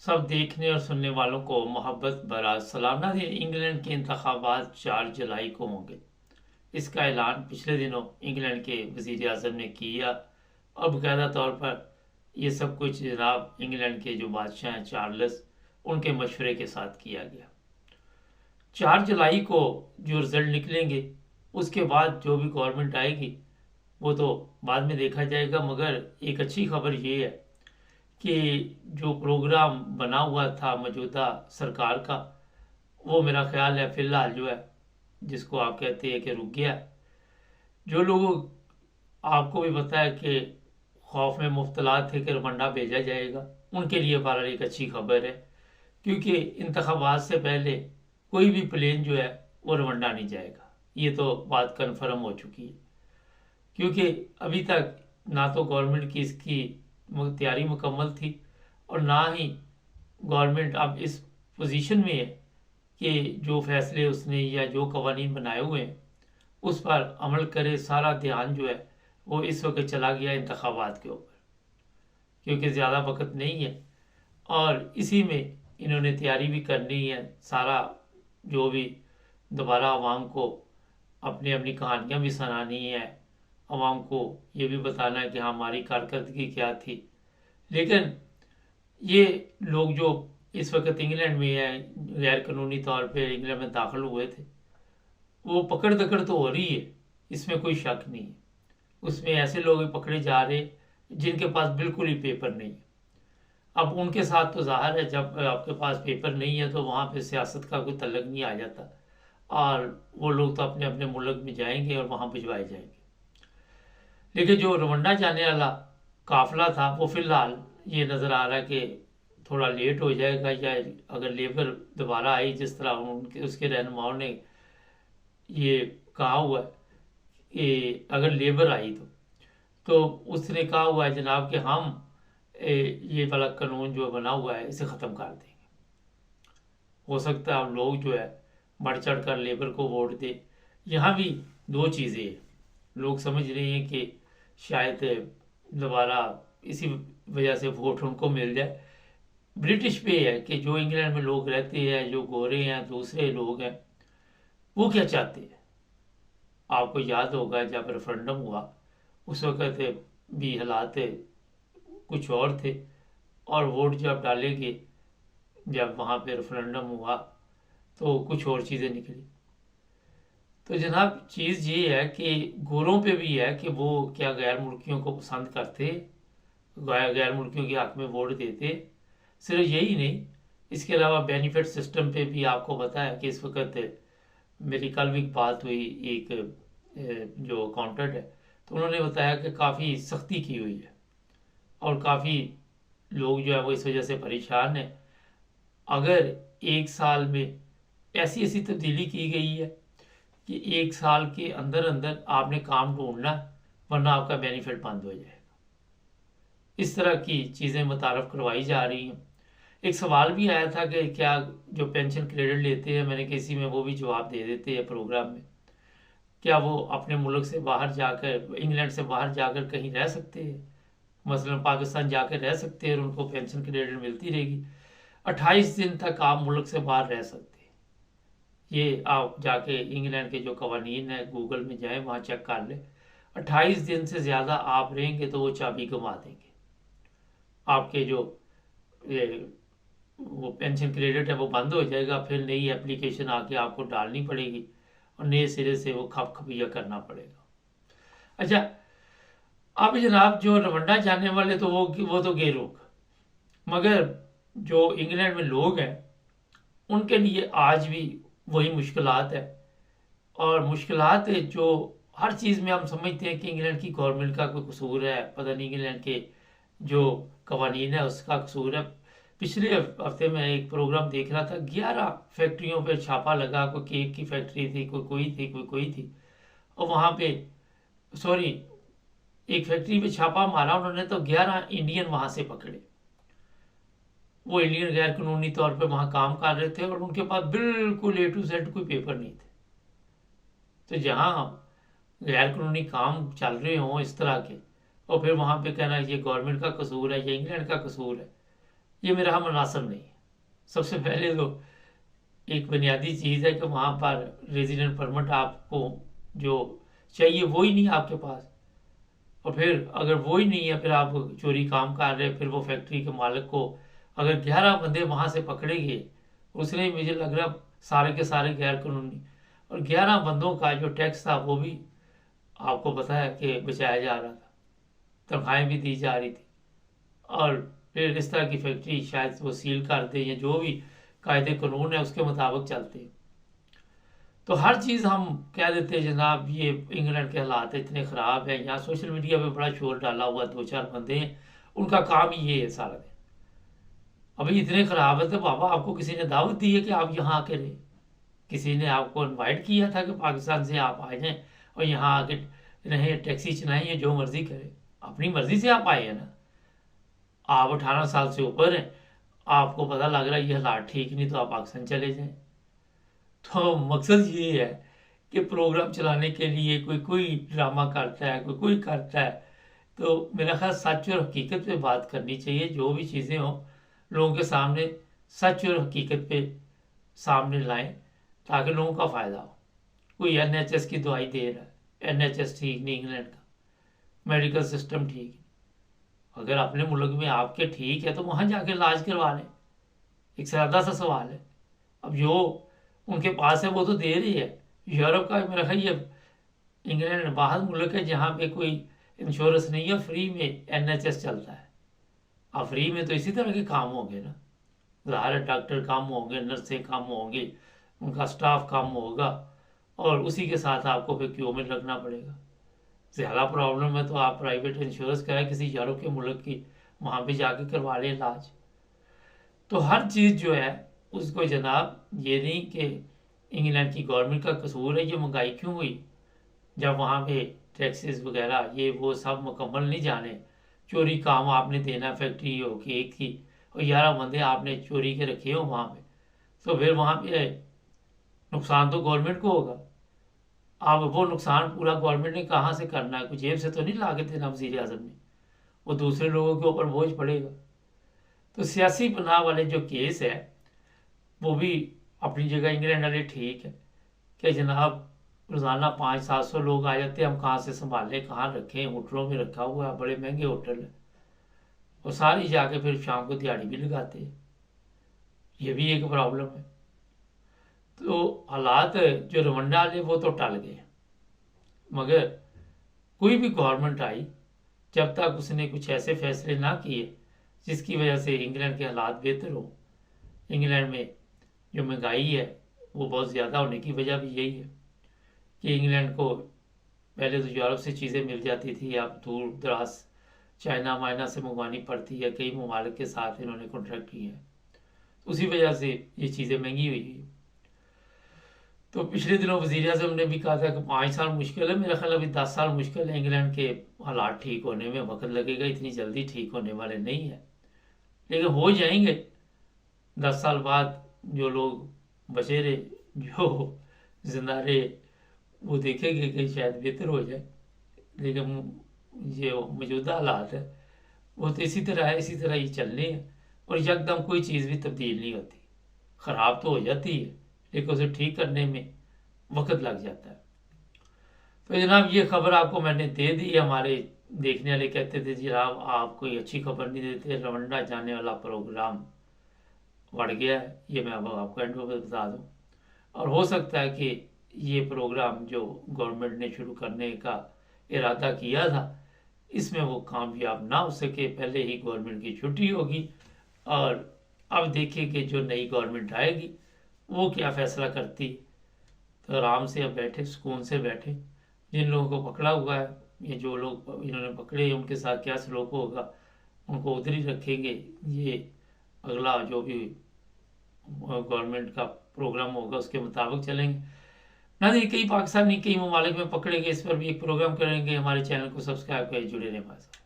सब देखने और सुनने वालों को मोहब्बत भरा सलाम। नाज़रीन, इंग्लैंड के इंतखाबात 4 जुलाई को होंगे। इसका ऐलान पिछले दिनों इंग्लैंड के वज़ीर आज़म ने किया और बाकायदा तौर पर ये सब कुछ जनाब इंग्लैंड के जो बादशाह हैं चार्ल्स, उनके मशवरे के साथ किया गया। 4 जुलाई को जो रिज़ल्ट निकलेंगे उसके बाद जो भी गवर्नमेंट आएगी वो तो बाद में देखा जाएगा, मगर एक अच्छी खबर ये है कि जो प्रोग्राम बना हुआ था मौजूदा सरकार का, वो मेरा ख्याल है फिलहाल जो है, जिसको आप कहते हैं कि रुक गया। जो लोग, आपको भी पता है कि खौफ में मुब्तला थे कि रवंडा भेजा जाएगा, उनके लिए बहरहाल एक अच्छी खबर है, क्योंकि इंतखाबात से पहले कोई भी प्लेन जो है वो रवंडा नहीं जाएगा। ये तो बात कन्फर्म हो चुकी है, क्योंकि अभी तक ना तो गवर्नमेंट की इसकी तैयारी मुकम्मल थी और ना ही गवर्नमेंट अब इस पोजीशन में है कि जो फैसले उसने या जो कवानीन बनाए हुए हैं उस पर अमल करे। सारा ध्यान जो है वो इस वक्त चला गया इंतखाबात के ऊपर, क्योंकि ज़्यादा वक्त नहीं है और इसी में इन्होंने तैयारी भी करनी है। सारा जो भी दोबारा आवाम को अपनी अपनी कहानियाँ भी सुनानी है, आवाम को ये भी बताना है कि हाँ हमारी कारकर्दगी क्या थी। लेकिन ये लोग जो इस वक्त इंग्लैंड में हैं, गैर कानूनी तौर पे इंग्लैंड में दाखिल हुए थे, वो पकड़ दकड़ तो हो रही है, इसमें कोई शक नहीं है। उसमें ऐसे लोग भी पकड़े जा रहे जिनके पास बिल्कुल ही पेपर नहीं है। अब उनके साथ तो जाहिर है, जब आपके पास पेपर नहीं है तो वहाँ पे सियासत का कोई तल्लक नहीं आ जाता और वो लोग तो अपने अपने मुल्क में जाएंगे और वहाँ भिजवाए जाएंगे। लेकिन जो रवंडा जाने वाला काफिला था वो फिलहाल ये नज़र आ रहा है कि थोड़ा लेट हो जाएगा, या अगर लेबर दोबारा आई, जिस तरह उनके उसके रहनुमाओं ने ये कहा हुआ है कि अगर लेबर आई तो उसने कहा हुआ है जनाब कि हम ये वाला कानून जो बना हुआ है इसे ख़त्म कर देंगे। हो सकता है अब लोग जो है बढ़ चढ़ कर लेबर को वोट दे। यहाँ भी दो चीज़ें हैं, लोग समझ रहे हैं कि शायद दोबारा इसी वजह से वोट उनको मिल जाए। ब्रिटिश पे है कि जो इंग्लैंड में लोग रहते हैं, जो गोरे हैं, दूसरे लोग हैं, वो क्या चाहते हैं। आपको याद होगा जब रेफरेंडम हुआ उस वक्त भी हालात कुछ और थे और वोट जब डालेंगे, जब वहाँ पे रेफरेंडम हुआ तो कुछ और चीज़ें निकली। तो जनाब चीज़ ये है कि गोरों पे भी है कि वो क्या गैर मुल्कियों को पसंद करते, गैर मुल्कियों के हक में वोट देते। सिर्फ यही नहीं, इसके अलावा बेनिफिट सिस्टम पे भी आपको पता है कि इस वक्त मेरी कल भी बात हुई एक जो अकाउंटेंट है, तो उन्होंने बताया कि काफ़ी सख्ती की हुई है और काफ़ी लोग जो है वो इस वजह से परेशान है। अगर एक साल में ऐसी ऐसी तब्दीली की गई है कि एक साल के अंदर अंदर आपने काम ढूंढना, वरना आपका बेनिफिट बंद हो जाएगा। इस तरह की चीज़ें मुतारफ़ करवाई जा रही हैं। एक सवाल भी आया था कि क्या जो पेंशन क्रेडिट लेते हैं, मैंने किसी में वो भी जवाब दे देते हैं प्रोग्राम में, क्या वो अपने मुल्क से बाहर जाकर, इंग्लैंड से बाहर जाकर कहीं रह सकते हैं, मसलन पाकिस्तान जाकर रह सकते हैं और उनको पेंशन क्रेडिट मिलती रहेगी। 28 दिन तक आप मुल्क से बाहर रह सकते हैं। ये आप जाके इंग्लैंड के जो कवानीन है गूगल में जाएं, वहाँ चेक कर लें। 28 दिन से ज़्यादा आप रहेंगे तो वो चाबी गंवा देंगे। आपके जो ये वो पेंशन क्रेडिट है वो बंद हो जाएगा, फिर नई एप्लीकेशन आके आपको डालनी पड़ेगी और नए सिरे से वो खप खपिया करना पड़ेगा। अच्छा, अब जनाब जो रवंडा जाने वाले तो वो तो गए लोग, मगर जो इंग्लैंड में लोग हैं उनके लिए आज भी वही मुश्किलात है। और मुश्किलात है जो हर चीज़ में हम समझते हैं कि इंग्लैंड की गवर्नमेंट का कोई कसूर है, पता नहीं इंग्लैंड के जो कवानीन है उसका कसूर है। पिछले हफ्ते में एक प्रोग्राम देख रहा था, 11 फैक्ट्रियों पे छापा लगा। कोई केक की फैक्ट्री थी, कोई थी, और वहाँ पे, सॉरी, एक फैक्ट्री पे छापा मारा उन्होंने तो 11 इंडियन वहाँ से पकड़े। वो इंडियन गैर कानूनी तौर पे वहाँ काम कर रहे थे और उनके पास बिल्कुल A to Z कोई पेपर नहीं थे। तो जहाँ गैर कानूनी काम चल रहे हों इस तरह के, और फिर वहाँ पे कहना ये गवर्नमेंट का कसूर है, ये इंग्लैंड का कसूर है, ये मेरा मुनासिब नहीं है। सबसे पहले तो एक बुनियादी चीज़ है कि वहाँ पर रेजिडेंट परमिट आपको जो चाहिए वो ही नहीं आपके पास, और फिर अगर वो ही नहीं है, फिर आप चोरी काम कर रहे हैं, फिर वो फैक्ट्री के मालिक को अगर 11 बंदे वहाँ से पकड़े गए, उसने मुझे लग रहा सारे के सारे गैर कानूनी, और 11 बंदों का जो टैक्स था वो भी आपको पता है कि बचाया जा रहा था, तनख्वाहें भी दी जा रही थी, और फिर इस तरह की फैक्ट्री शायद वो सील कर दे या जो भी कायदे कानून है उसके मुताबिक चलते हैं। तो हर चीज़ हम कह देते हैं जनाब ये इंग्लैंड के हालात इतने ख़राब हैं, यहाँ सोशल मीडिया पे बड़ा शोर डाला हुआ, 2-4 बंदे हैं, उनका काम ही ये है सारा दिन। अभी इतने ख़राब है तो बाबा आपको किसी ने दावत दी है कि आप यहाँ आके रहे? किसी ने आपको इनवाइट किया था कि पाकिस्तान से आप आए हैं और यहाँ आके रहें, टैक्सी चलाएं या जो मर्जी करें? अपनी मर्जी से आप आए हैं ना। आप 18 साल से ऊपर हैं, आपको पता लग रहा है ये हालात ठीक नहीं तो आप पाकिस्तान चले जाएं। तो मकसद ये है कि प्रोग्राम चलाने के लिए कोई कोई ड्रामा करता है, कोई कोई करता है। तो मेरा ख्याल सच और हकीकत पे बात करनी चाहिए, जो भी चीज़ें हों लोगों के सामने सच और हकीकत पे सामने लाएं ताकि लोगों का फ़ायदा हो। कोई NHS की दवाई दे रहा है, NHS ठीक नहीं इंग्लैंड का, मेडिकल सिस्टम ठीक है, अगर अपने मुल्क में आपके ठीक है तो वहाँ जाके इलाज करवा लें। एक सादा सा सवाल है। अब जो उनके पास है वो तो दे रही है। यूरोप का मेरा ख्याल ये इंग्लैंड बाहर मुल्क है जहाँ पे कोई इंश्योरेंस नहीं है, फ्री में NHS चलता है। अब फ्री में तो इसी तरह के काम होंगे ना, ज़ाहिर है डॉक्टर काम होंगे, नर्सें काम होंगी, उनका स्टाफ काम होगा, और उसी के साथ आपको फिर क्यू में लगना पड़ेगा। ज़्यादा प्रॉब्लम है तो आप प्राइवेट इंश्योरेंस कराएं किसी यूरोप के मुल्क की, वहाँ पे जाके करवा लें इलाज। तो हर चीज़ जो है उसको जनाब ये नहीं कि इंग्लैंड की गवर्नमेंट का कसूर है, ये महंगाई क्यों हुई, जब वहाँ पे टैक्सेस वगैरह ये वो सब मुकम्मल नहीं जाने, चोरी काम आपने देना फैक्ट्री हो कि एक की, और 11 बंदे आपने चोरी के रखे हो वहाँ पे, तो फिर वहाँ पे नुकसान तो गवर्नमेंट को होगा। अब वो नुकसान पूरा गवर्नमेंट ने कहाँ से करना है, कुछ जेब से तो नहीं ला के देना वज़ीर आज़म ने, वो दूसरे लोगों के ऊपर बोझ पड़ेगा। तो सियासी पनाह वाले जो केस है वो भी अपनी जगह इंग्लैंड वाले ठीक है कि जनाब रोज़ाना 500-700 लोग आ जाते हैं, हम कहाँ से संभालें, कहाँ रखें, होटलों में रखा हुआ है, बड़े महंगे होटल है, और सारी जाके फिर शाम को दिहाड़ी भी लगाते हैं, ये भी एक प्रॉब्लम है। तो हालात जो रवंडा वाले वो तो टल गए, मगर कोई भी गवर्नमेंट आई जब तक उसने कुछ ऐसे फैसले ना किए जिसकी वजह से इंग्लैंड के हालात बेहतर हो। इंग्लैंड में जो महंगाई है वो बहुत ज़्यादा होने की वजह भी यही है कि इंग्लैंड को पहले तो यूरोप से चीज़ें मिल जाती थी, अब दूर दराज चाइना माइना से मंगवानी पड़ती है, कई ममालिक के साथ इन्होंने कॉन्ट्रैक्ट किए हैं, तो उसी वजह से ये चीज़ें महंगी हुई है। तो पिछले दिनों वज़ीर आज़म ने भी कहा था कि 5 साल मुश्किल है, मेरा ख्याल अभी 10 साल मुश्किल है, इंग्लैंड के हालात ठीक होने में वक्त लगेगा, इतनी जल्दी ठीक होने वाले नहीं है, लेकिन हो जाएंगे। 10 साल बाद जो लोग बचे रहे, जो जिंदा रहे, वो देखेंगे कि शायद बेहतर हो जाए, लेकिन ये मौजूदा हालात है वो तो इसी तरह है, इसी तरह ही चलने हैं, और यकदम कोई चीज़ भी तब्दील नहीं होती, ख़राब तो हो जाती है लेकिन उसे ठीक करने में वक्त लग जाता है। तो जनाब ये खबर आपको मैंने दे दी। हमारे देखने वाले कहते थे जनाब आप कोई अच्छी खबर नहीं देते, रवंडा जाने वाला प्रोग्राम बढ़ गया है, ये मैं अब आपको एंड में बता दूं, और हो सकता है कि ये प्रोग्राम जो गवर्नमेंट ने शुरू करने का इरादा किया था इसमें वो कामयाब ना हो सके, पहले ही गवर्नमेंट की छुट्टी होगी, और अब देखिए कि जो नई गवर्नमेंट आएगी वो क्या फैसला करती। तो आराम से अब बैठे, सुकून से बैठे, जिन लोगों को पकड़ा हुआ है, ये जो लोग इन्होंने पकड़े हैं उनके साथ क्या सलूक होगा उनको उधर ही रखेंगे, ये अगला जो भी गवर्नमेंट का प्रोग्राम होगा उसके मुताबिक चलेंगे। ना नहीं कई पाकिस्तानी कई ममालिक में पकड़ेंगे, इस पर भी एक प्रोग्राम करेंगे। हमारे चैनल को सब्सक्राइब करें, जुड़े रहें हमारे साथ।